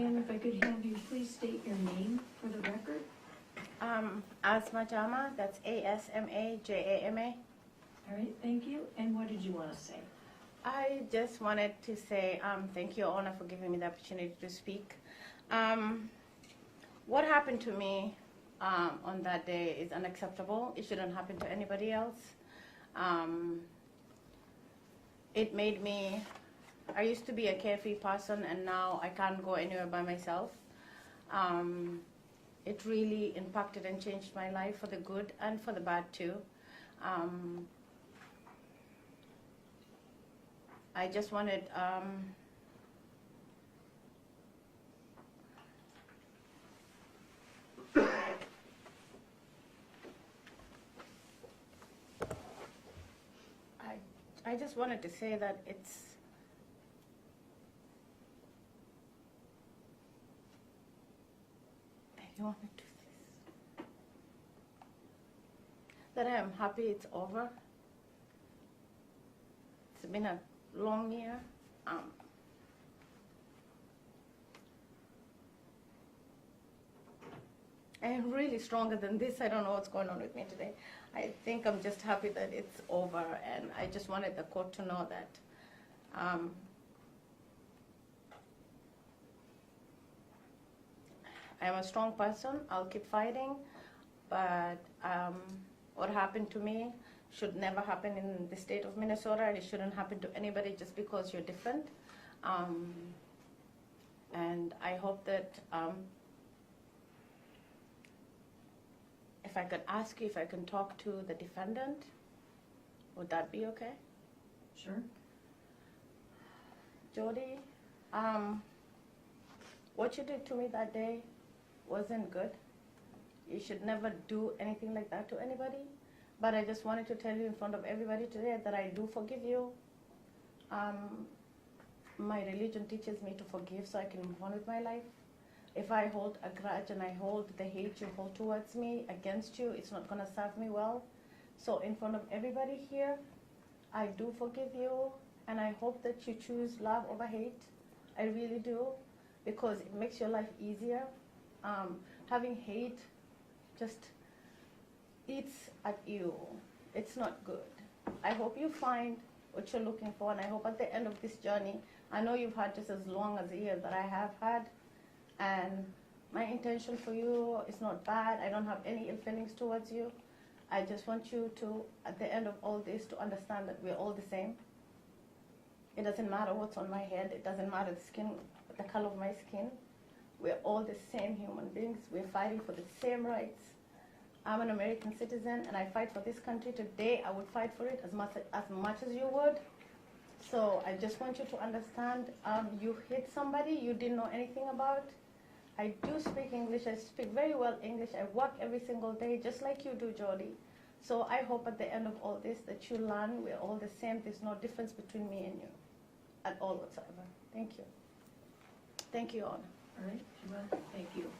Ma'am, if I could have you please state your name for the record. Asma Jama, that's ASMAJAMA. All right, thank you. And what did you want to say? I just wanted to say thank you, Honor, for giving me the opportunity to speak. What happened to me on that day is unacceptable. It shouldn't happen to anybody else. It made me, I used to be a carefree person, and now I can't go anywhere by myself. It really impacted and changed my life for the good and for the bad too. I just wanted I just wanted to say that it's you want me to do this? That I am happy it's over. It's been a long year. I am really stronger than this. I don't know what's going on with me today. I think I'm just happy that it's over, and I just wanted the court to know that I am a strong person. I'll keep fighting, but what happened to me should never happen in the state of Minnesota, and it shouldn't happen to anybody just because you're different. And I hope that if I could ask you if I can talk to the defendant, would that be okay? Sure. Jody, what you did to me that day wasn't good. You should never do anything like that to anybody. But I just wanted to tell you in front of everybody today that I do forgive you. My religion teaches me to forgive so I can move on with my life. If I hold a grudge and I hold the hate you hold towards me against you, it's not going to serve me well. So in front of everybody here, I do forgive you, and I hope that you choose love over hate. I really do, because it makes your life easier. Having hate just eats at you. It's not good. I hope you find what you're looking for, and I hope at the end of this journey, I know you've had just as long as a year that I have had, and my intention for you is not bad. I don't have any ill feelings towards you. I just want you to, at the end of all this, to understand that we're all the same. It doesn't matter what's on my head. It doesn't matter the color of my skin. We're all the same human beings. We're fighting for the same rights. I'm an American citizen, and I fight for this country. Today, I would fight for it as much as you would. So I just want you to understand, you hit somebody you didn't know anything about. I do speak English. I speak very well English. I work every single day, just like you do, Jody. So I hope at the end of all this that you learn we're all the same. There's no difference between me and you at all whatsoever. Thank you. Thank you, Honor. All right, Shiva, thank you.